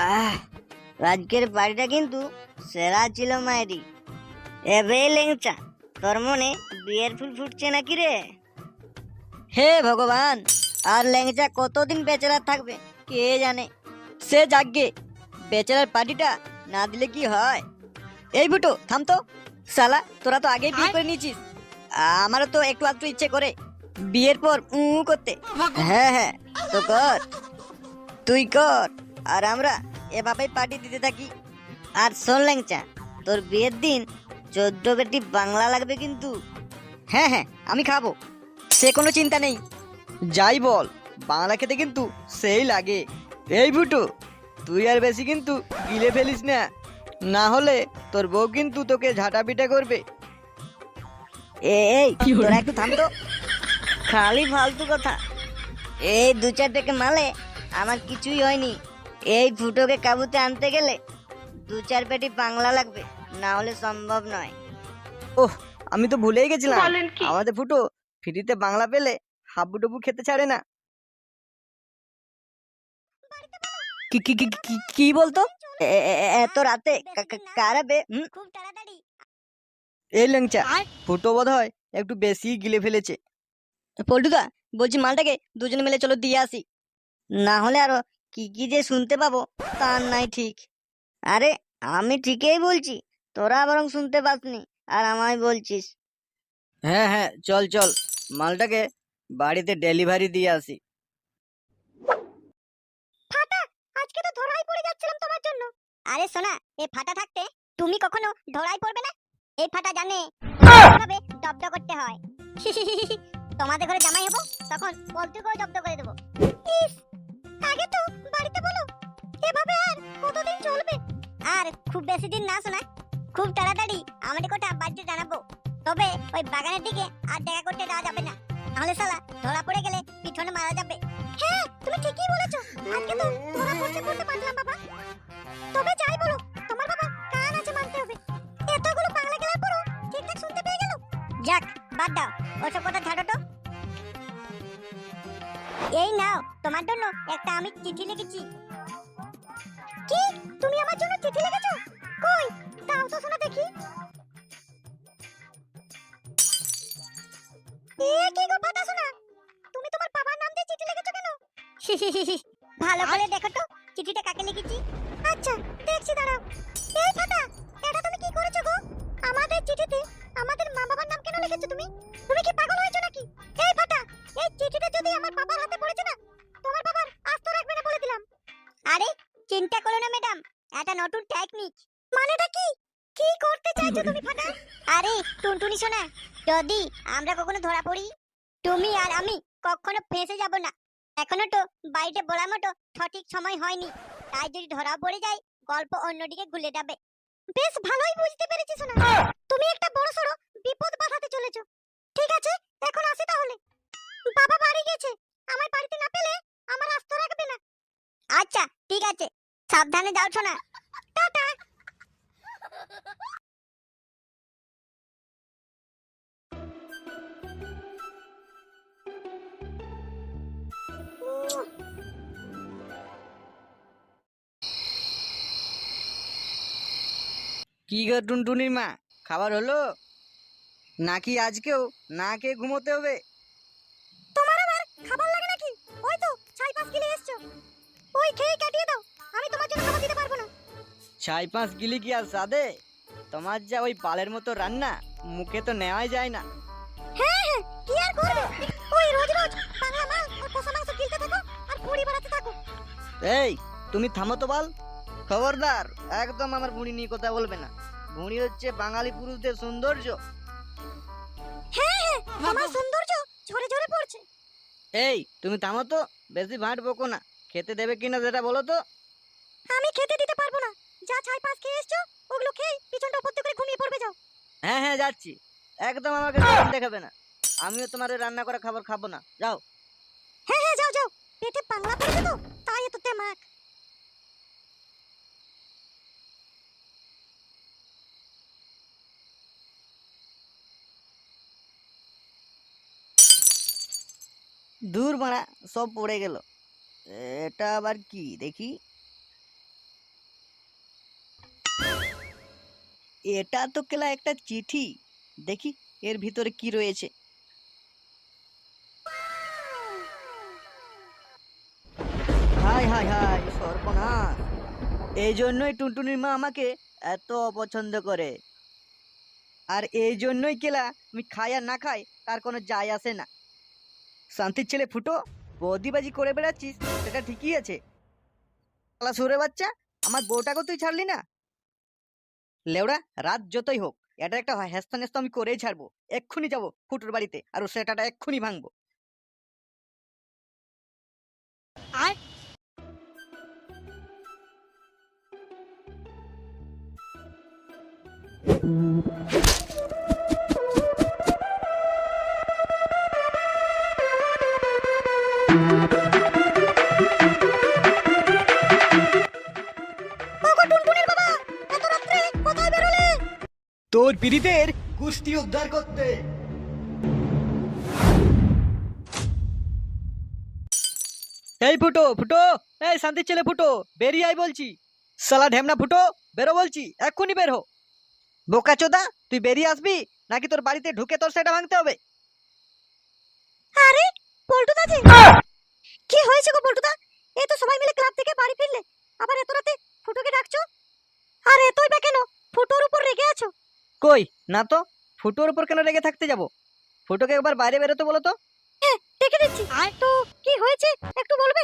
আহ, আজকের বাড়িটা কিন্তু সেরা ছিল মায়েরি। এবে লেংচা, তোর মনে বিয়ের ফুল ফুটছে নাকি রে? হে ভগবান, আর ল্যাংচা কতদিন বেচারা থাকবে কে জানে। সে যাগ্গে, বেচারার পার্টিটা না দিলে কি হয়? এই বুটো থাম তো, শালা তোরা তো আগেই বিয়ে করে নিয়েছিস। আমারও তো একটু আধটু ইচ্ছে করে বিয়ের পর করতে। হ্যাঁ হ্যাঁ, তো কর, তুই কর, আর আমরা এভাবেই পার্টি দিতে থাকি। আর শোন ল্যাংচা, তোর বিয়ের দিন 14 বেটি বাংলা লাগবে কিন্তু। হ্যাঁ হ্যাঁ, আমি খাবো, সে কোনো চিন্তা নেই। যাই বল, বাংলা খেতে কিন্তু সেই লাগে। এই বুটু, তুই আর বেশি কিন্তু গিলে ফেলিস না, না হলে তোর বউ কিন্তু তোকে ঝাঁটা পিটা করবে। এই তোরা একটু থাম তো, খালি ফালতু কথা। এই 2-4 টাকা মালে আমার কিছুই হয়নি। এই ফুটোকে কাবুতে আনতে গেলে 2-4 পেটি বাংলা লাগবে, না হলে সম্ভব নয়। ওহ, আমি তো ভুলেই গেছিলাম, আমাদের ফুটো ফ্রিতে বাংলা পেলে হাবুডুবু খেতে ছাড়ে না। কি কি কি কি কি বলতো? এত রাতে কারাবে? খুব তাড়াতাড়ি। এই ল্যাংচা, ফুটো বোধ হয় একটু বেশি গিলে ফেলেছে। পল্টুদা, বলছি মালটাকে দুজনে মিলে চলো দিয়ে আসি, না হলে আরো কি কি যে শুনতে পাবো তার নাই ঠিক। আরে আমি ঠিকই বলছি, তোরা বরং শুনতে পাসনি আর আমায় বলছিস। হ্যাঁ হ্যাঁ, চল চল, মালটাকে বাড়িতে ডেলিভারি দিয়ে আসি। ফাটা, আজকে তো ধরাই পড়ে যাচ্ছিলাম তোমার জন্য। আরে সোনা, এই ফাটা থাকতে তুমি কখনো ধরাই পড়বে না। এই ফাটা জানে কিভাবে জব্দ করতে হয়। তোমাদের ঘরে জামাই হবো, তখন পল্টুকেও জব্দ করে দেবো। ইস, আগে তো বাড়িতে বলো, এভাবে আর কতদিন চলবে? আর খুব বেশি দিন না সোনা, খুব তাড়াতাড়ি আমাদের কথা বাড়িতে জানাবো। তবে ওই বাগানের দিকে আর দেখা করতে দেওয়া যাবে না, নাহলে শালা ধরা পড়ে গেলে পিছনে মারা যাবে। হ্যাঁ, তুমি ঠিকই বলেছো, আজকে তো ধরা পড়তে পড়তে পারলাম বাবা। তবে যাই বলো, তোমার বাবা কান আছে মানতে হবে। এতগুলো বাংলা গেলার পরও ঠিকঠাক শুনতে পেয়ে গেল। যাক, বাদ দাও, ওসব কথা ছাড়ো তো। এই নাও, তোমার জন্য একটা আমি চিঠি লিখেছি। কি, তুমি আমার জন্য চিঠি লিখেছো? কই, দাও তো শোনা দেখি। এ কি গো ফাটা শোনা, তুমি তোমার বাবার নাম দিয়ে চিঠি লিখেছো কেন? ভালো করে দেখো তো চিঠিটা কাকে লিখেছি। আচ্ছা, দেখছি দাঁড়াও। এই ফাটা, এটা তুমি কি করেছো গো? আমাদের চিঠিতে আমাদের মা বাবার নাম কেন লিখেছো তুমি? তুমি কি পাগল হয়েছো নাকি? এই ফাটা, এই চিঠিটা যদি আমার বাবার হাতে পড়েছে না, তোমার বাবার আস্ত রাখবে না বলে দিলাম। আরে চিন্তা করো না ম্যাডাম, এটা নতুন টেকনিক। মানেটা কি? কি করতে চাইছো তুমি ফাটা? আরে টুনটুনি শোনা, যদি আমরা কখনো ধরা পড়ি, তুমি আর আমি কখনো ফেঁসে যাব না। এখনো তো বাড়িতে বলার মতো সঠিক সময় হয়নি, তাই যদি ধরা পড়ে যায় গল্প অন্যদিকে ঘুরে যাবে। বেশ ভালোই বুঝতে পেরেছি শোনা, তুমি একটা বড়সড় বিপদ বাঁধাতে চলেছো। ঠিক আছে, এখন আসি তাহলে। বাবা বাড়ি গেছে, আমার বাড়িতে না পেলে আমার আস্ত রাখবে না। আচ্ছা ঠিক আছে, সাবধানে যাও শোনা। টাটা। কি গো টুনটুনির মা, খাবার হলো নাকি আজকেও না খেয়ে ঘুমোতে হবে? তোমার আবার খাবার লাগে নাকি? ওই তো 4-5 কিলো এসছো, ওই খেয়ে কাটিয়ে দাও, আমি তোমার জন্য খাবার দিতে পারবো না। 4-5 গিলি কি আর সাদে? তোমার যা ওই পালের মতো রান্না, মুখে তো নেওয়াই যায় না। হ্যাঁ হ্যাঁ, কি আর করবে, ওই রোজ রোজ বাংলা মাল আর কষা মাংস গিলতে থাকো আর ভুঁড়ি বাড়াতে থাকো। এই তুমি থামো তো বল, খবরদার একদম আমার ভুঁড়ি নিয়ে কথা বলবে না। ভুঁড়ি হচ্ছে বাঙালি পুরুষদের সৌন্দর্য। হ্যাঁ হ্যাঁ, তোমার সৌন্দর্য ঝরে ঝরে পড়ছে। এই তুমি থামো তো, বেশি ভাঁট বকো না। খেতে দেবে কিনা সেটা বলো তো। আমি খেতে দিতে পারবো না, যা 4-5 খেয়ে এসছো ওগুলো খেয়ে পিছনটা উপর করে ঘুমিয়ে পড়বে যাও। হ্যাঁ হ্যাঁ যাচ্ছি, একদম আমাকে শরম দেখাবে না। আমিও তোমার ওই রান্না করা খাবার খাবো না, যাও। হ্যাঁ হ্যাঁ, যাও যাও, পেটে পাংলা পড়েছে তো, তাই এত তেমাক। দূর মারা, সব পড়ে গেল। এটা আবার কি দেখি? এটা তো কেলা একটা চিঠি। দেখি এর ভিতরে কি রয়েছে। হাই হাই হাই সর্বনাশ! এই জন্যই টুনটুনির মা আমাকে এত অপছন্দ করে। আর এই জন্যই কেলা আমি খাই আর না খাই তার কোনো যায় আসে না। শান্তির ছেলে ফুটো, বৌদিবাজি করে বেড়াচ্ছিস সেটা ঠিকই আছে। শালা সুরে বাচ্চা, আমার বউটাকে তুই ছাড়লি না। লেওড়া, রাত যতই হোক এটা একটা হেস্তা নেস্তা আমি করেই ছাড়বো। এক্ষুনি যাবো ফুটোর বাড়িতে আর ও সেটাটা এক্ষুনি ভাঙবো। আর টুনটুনির বাবা, এত রাত্রে কোথায় বেরোলে? তোর পীড়িতের কুস্তি উদ্ধার করতে। এই ফুটো ফুটো, এই শান্তির ছেলে ফুটো, বেরিয়ে আয় বলছি। শালা ঢেমনা ফুটো, বেরো বলছি, এক্ষুনি বের হো। বোকা চোদা, তুই বেরিয়ে আসবি নাকি তোর বাড়িতে ঢুকে তোর সেটা ভাঙতে হবে? আরে পল্টুদা জি, কি হয়েছে গো পল্টুদা? এই তো সবাই মিলে ক্লাব থেকে বাড়ি ফিরলে, আবার এত রাতে ফুটোকে ডাকছো? আর এতই বা কেন ফুটোর উপর রেগে আছো? কই না তো, ফুটোর উপর কেন রেগে থাকতে যাব? ফুটোকে একবার বাইরে বেরোতে বলো তো। হ্যাঁ, ডেকে দিচ্ছি। আর তো কি হয়েছে একটু বলবে?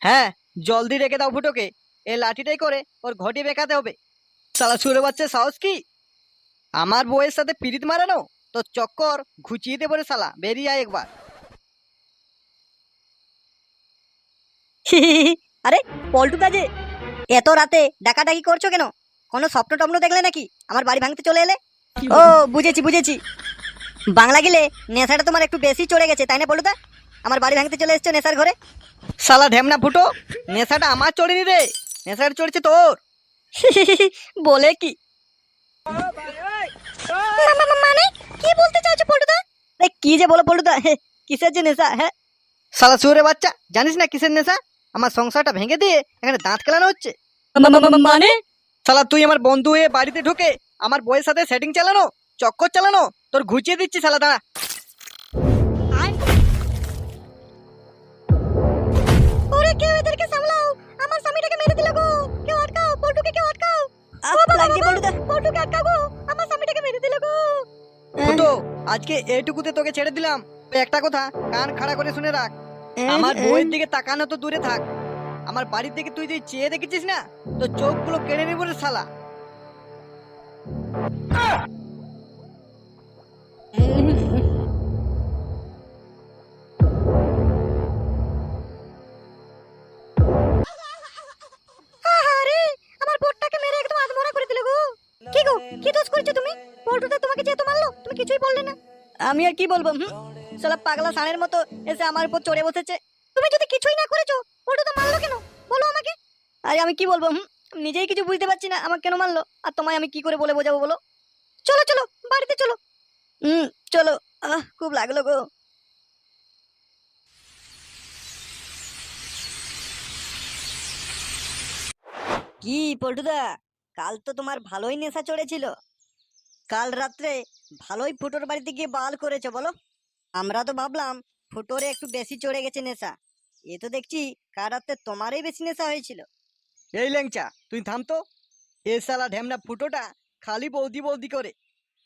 হ্যাঁ, জলদি রেখে দাও ফুটোকে। এই লাঠিটাই করে ওর ঘটি বেঁকাতে হবে। শালা সুরে বাচ্চা সাহস কি আমার বউয়ের সাথে পিরিত মারানো? তো চক্কর ঘুচিয়ে দে পরে শালা, বেরিয়ে আয় একবার। আরে পল্টুদা যে, এত রাতে ডাকাডাকি করছো কেন? কোনো স্বপ্ন টপ্ন দেখলে নাকি আমার বাড়ি ভাঙতে চলে এলে? ও বুঝেছি বুঝেছি, বাংলা গেলে নেশাটা তোমার একটু বেশি চড়ে গেছে তাই না পল্টুদা? আমার বাড়ি ভাঙতে চলে এসছো নেশার ঘরে। শালা ঢেমনা ফুটো, নেশাটা আমার চড়েনি রে, নেশাটা চড়েছে তোর। বলে কি? মানে কি বলতে চাইছো পল্টুদা? কি যে বলো পল্টুদা, কিসের যে নেশা? হ্যাঁ শালা সুরে বাচ্চা, জানিস না কিসের নেশা? আমার সংসারটা ভেঙে দিয়ে এখানে দাঁত কেলানো হচ্ছে। মানে শালা তুই আমার বন্ধু হয়ে বাড়িতে ঢুকে আমার বউয়ের সাথে সেটিং চালানো, চক্কর চালানো, তোর ঘুচিয়ে দিচ্ছি শালা, দাঁড়া। ওরে কেউ এদেরকে সামলাও, আমার স্বামীটাকে মেরে দিল গো। কেউ আটকাও, পল্টুকে কেউ আটকাও। লাগছে পল্টুদা, পল্টুকে আটকাও গো, আমার স্বামীটাকে মেরে দিল গো। ফুটো, আজকে এইটুকুতে তোকে ছেড়ে দিলাম। তুই একটা কথা কান খাড়া করে শুনে রাখ, আমার বউয়ের দিকে তাকানো তো দূরে থাক, আমার বাড়ির দিকে তুই যে চেয়ে দেখেছিস না, তো চোখগুলো কেড়ে নেব রে শালা। আরে আমার বউটাকে মেরে একদম আধমরা করে দিল গো। কি গো, কি দোষ করেছো তুমি? পল্টুদা তোমাকে যে এত মারলো, তুমি কিছুই বললে না। আমি আর কি বলবো? শালা পাগলা ষাঁড়ের মতো এসে আমার উপর চড়ে বসেছে। তুমি যদি কিছুই না করেছো, পল্টুদা মারলো কেন বলো আমাকে? আরে আমি কি বলবো? নিজেই কিছু বুঝতে পারছি না আমার কেন মারলো, আর তোমায় আমি কি করে বলে বোঝাবো বলো? চলো চলো বাড়িতে চলো। চলো। খুব লাগলো গো। কি পল্টুদা, কাল তো তোমার ভালোই নেশা চড়েছিল। কাল রাত্রে ভালোই ফুটোর বাড়িতে গিয়ে বাল করেছো বলো। আমরা তো ভাবলাম ফুটোরে একটু বেশি চড়ে গেছে নেশা, এ তো দেখছি কাল রাত্রে তোমারই বেশি নেশা হয়েছিল। এই ল্যাংচা তুই থাম তো। এ শালা ঢ্যামনা ফুটোটা খালি বৌদি বৌদি করে,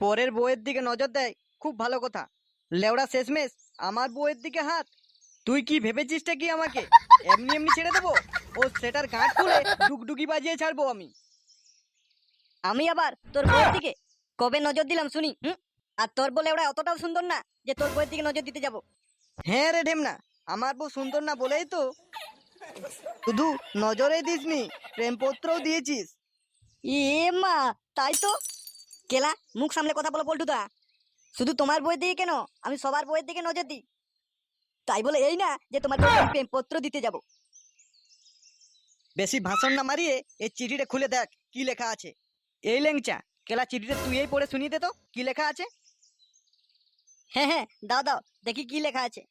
পরের বউয়ের দিকে নজর দেয়, খুব ভালো কথা। লেওড়া শেষমেশ আমার বউয়ের দিকে হাত। তুই কি ভেবেছিসটা কি আমাকে এমনি এমনি ছেড়ে দেবো? ও সেটার গাঁট খুলে ডুগডুগি বাজিয়ে ছাড়বো আমি। আমি আবার তোর বউয়ের দিকে কবে নজর দিলাম শুনি? আর তোর বলে ওরা অতটাও সুন্দর না যে তোর বউয়ের দিকে নজর দিতে যাব। হ্যাঁ রে ঢেমনা, আমার বউ সুন্দর না বলেই তো শুধু নজরে দিসনি, প্রেমপত্রও দিয়েছিস। এ মা, তাই তো। কেলা, মুখ সামলে কথা বলো পল্টুদা। শুধু তোমার বউয়ের দিকে কেন, আমি সবার বউয়ের দিকে নজর দিই। তাই বলে এই না যে তোমার বউকে আমি প্রেমপত্র দিতে যাব। বেশি ভাষণ না মারিয়ে এই চিঠিটা খুলে দেখ কি লেখা আছে। এই ল্যাংচা, কেলা চিঠিটা তুই এই পড়ে শুনিয়ে দে তো কি লেখা আছে। হ্যাঁ হ্যাঁ, দাও দাও দেখি কি লেখা আছে।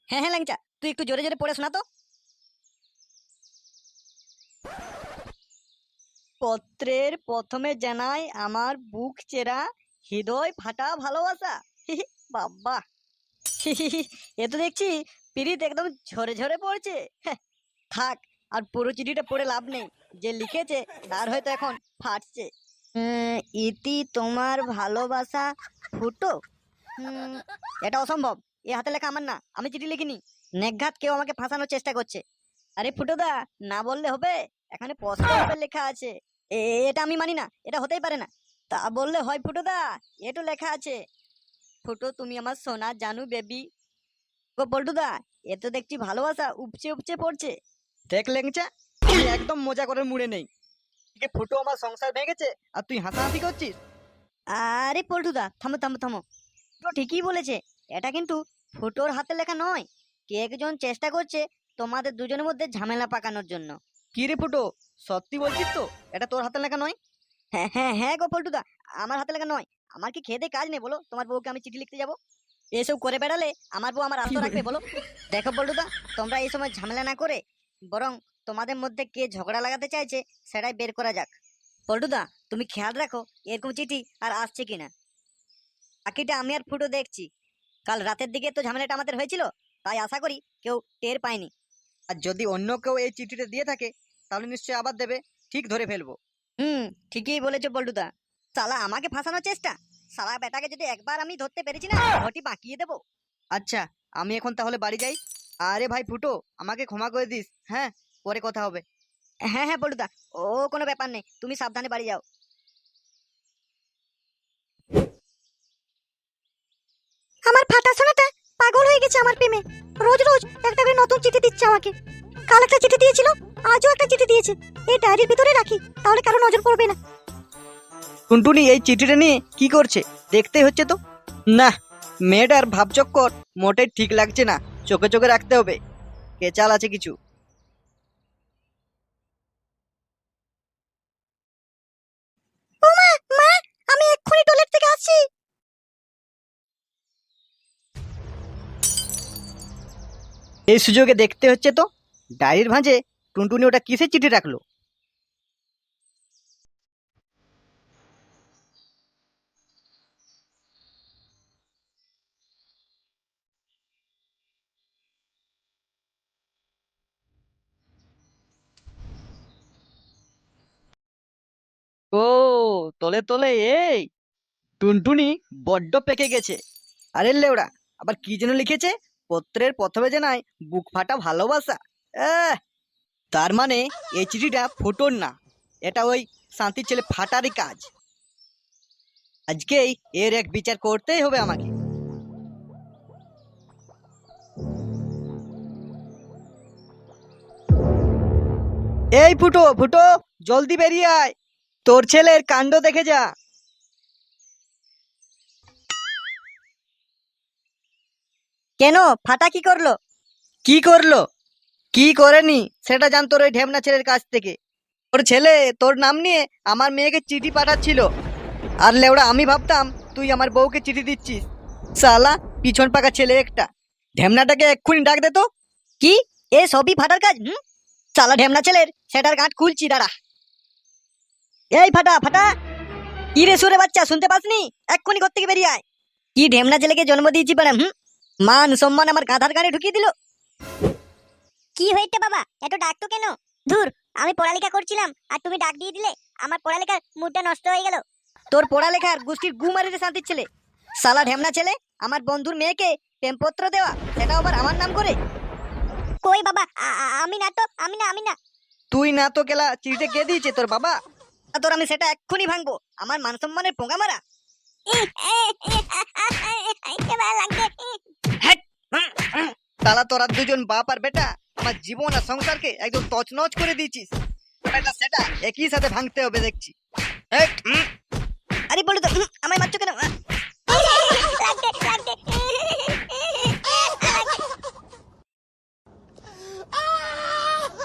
হ্যাঁ হ্যাঁ ল্যাংচা, তুই একটু জোরে জোরে পড়ে শোনা তো। পত্রের প্রথমে জানাই আমার বুক চেরা হৃদয় ফাটা ভালোবাসা। বাবা, এ তো দেখছি পিরিত একদম ঝরে ঝরে পড়ছে। হ্যাঁ, থাক, আর পুরো চিঠিটা পড়ে লাভ নেই, যে লিখেছে তার হয়তো এখন ফাটছে। ইতি তোমার ভালোবাসা ফুটো। এটা অসম্ভব, এ হাতে লেখা আমার না, আমি চিঠি লিখিনি। নেঘাত কেউ আমাকে ফাঁসানোর চেষ্টা করছে। আরে ফুটোদা, না বললে হবে, এখানে পোস্ট অফিসে লেখা আছে। এটা আমি মানি না, এটা হতেই পারে না। তা বললে হয় ফুটোদা, এটো লেখা আছে, ফুটো তুমি আমার সোনা জানু বেবি। গো পল্টুদা, এ তো দেখছি ভালোবাসা উপচে উপচে পড়ছে। দেখ লেংচা, আমি একদম মজা করে মুড়ে নেই। ফুটো আমার সংসার ভেঙেছে আর তুই হাসাহাসি করছিস। আরে পল্টুদা, থামো থামো থামো, তো ঠিকই বলেছে, এটা কিন্তু ফুটোর হাতে লেখা নয়। কে একজন চেষ্টা করছে তোমাদের দুজনের মধ্যে ঝামেলা পাকানোর জন্য। কি রে ফুটো, সত্যি বলছিস তো এটা তোর হাতে লেখা নয়? হ্যাঁ হ্যাঁ হ্যাঁ গো পল্টুদা, আমার হাতে লেখা নয়। আমার কি খেতে কাজ নেই বলো, তোমার বউকে আমি চিঠি লিখতে যাবো? এসব করে বেড়ালে আমার বউ আমার আস্ত রাখবে বলো? দেখো পল্টুদা, তোমরা এই সময় ঝামেলা না করে বরং তোমাদের মধ্যে কে ঝগড়া লাগাতে চাইছে সেটাই বের করা যাক। পল্টুদা, তুমি খেয়াল রাখো এরকম চিঠি আর আসছে কিনা। বাকিটা আমি আর ফুটো দেখছি। কাল রাতের দিকে তো ঝামেলাটা আমাদের হয়েছিল, তাই আশা করি কেউ টের পায়নি। আর যদি অন্য কেউ এই চিঠিটা দিয়ে থাকে তাহলে নিশ্চয়ই আবার দেবে, ঠিক ধরে ফেলবো। ঠিকই বলেছো পল্টুদা। শালা আমাকে ফাঁসানোর চেষ্টা, শালা বেটাকে যদি একবার আমি ধরতে পেরেছি না, ঘটি বাঁকিয়ে দেবো। আচ্ছা, আমি এখন তাহলে বাড়ি যাই। আরে ভাই ফুটো, আমাকে ক্ষমা করে দিস। হ্যাঁ, পরে কথা হবে। হ্যাঁ হ্যাঁ পল্টুদা, ও কোনো ব্যাপার নেই, তুমি সাবধানে বাড়ি যাও। আমার ফাটা সোনাটা পাগল হয়ে গেছে আমার প্রেমে। রোজ রোজ একটা করে নতুন চিঠি দিচ্ছে আমাকে। কাল একটা চিঠি দিয়েছিল, আজও একটা চিঠি দিয়েছে। এই ডায়েরির ভিতরে রাখি, তাহলে কারো নজর পড়বে না। টুনটুনি এই চিঠিটা নিয়ে কি করছে দেখতে হচ্ছে তো। না, মেয়েটার ভাবচক্কর মোটেই ঠিক লাগছে না, চোখে চোখে রাখতে হবে, কেচাল আছে কিছু। ও মা, মা, আমি এক্ষুনি টয়লেট থেকে আসছি। এই সুযোগে দেখতে হচ্ছে তো ডায়েরির ভাঁজে টুনটুনি ওটা কিসের চিঠি রাখলো। ও, তলে তলে এই টুনটুনি বড্ড পেকে গেছে। আরে লেওড়া, আবার কি যেন লিখেছে, পত্রের প্রথমে জানাই বুক ফাটা ভালোবাসা। আহ, তার মানে এই চিঠিটা ফুটোর না, এটা ওই শান্তির ছেলে ফাটারই কাজ। আজকেই এর এক বিচার করতেই হবে আমাকে। এই ফুটো ফুটো, জলদি বেরিয়ে আয়, তোর ছেলের কাণ্ড দেখে যা। কেন, ফাটা কি করলো? কি করলো? কি করেনি সেটা জান তোর ওই ঢেমনা ছেলের কাছ থেকে। ওর ছেলে তোর নাম নিয়ে আমার মেয়েকে চিঠি পাঠাচ্ছিল, আর লেওড়া আমি ভাবতাম তুই আমার বউকে চিঠি দিচ্ছিস। শালা পিছন পাকা ছেলে একটা। ঢেমনাটাকে এক্ষুনি ডাক দে তো। কি, এ সবই ফাটার কাজ? শালা ঢেমনা ছেলের সেটার গাঁট খুলছি, দাঁড়া। এই ফাটা ফাটা, কি রে সুরে বাচ্চা, শুনতে পাসনি? এক্ষুনি ঘর থেকে বেরিয়ে আয়। কি ঢেমনা ছেলেকে জন্ম দিয়েছি পারে, মান সম্মান আমার গাধার গানে ঢুকিয়ে দিল। কি হয়েছে বাবা, এত ডাকতো কেন? ধুর, আমি পড়ালেখা করছিলাম আর তুমি ডাক দিয়ে দিলে, আমার পড়ালেখার মুডটা নষ্ট হয়ে গেল। তোর পড়ালেখার গোষ্ঠীর গু মারিতে শান্তির ছেলে। শালা ঢেমনা ছেলে, আমার বন্ধুর মেয়েকে প্রেমপত্র দেওয়া, সেটা আবার আমার নাম করে। কই বাবা, আমি না তো, আমি না। তুই না তো গেলা, চিঠিটা কে দিয়েছে, তোর বাবা? তোর আমি সেটা এক্ষুনি ভাঙবো, আমার মান সম্মানের পোঙা মারা। হ্যাট, শালা তোরা দুজন বাপ আর বেটা আমার জীবন আর সংসারকে একদম তছনছ করে দিয়েছিস। সেটা একই সাথে ভাঙতে হবে দেখছি। আরে বলো তো, আমায় মারছো কেন?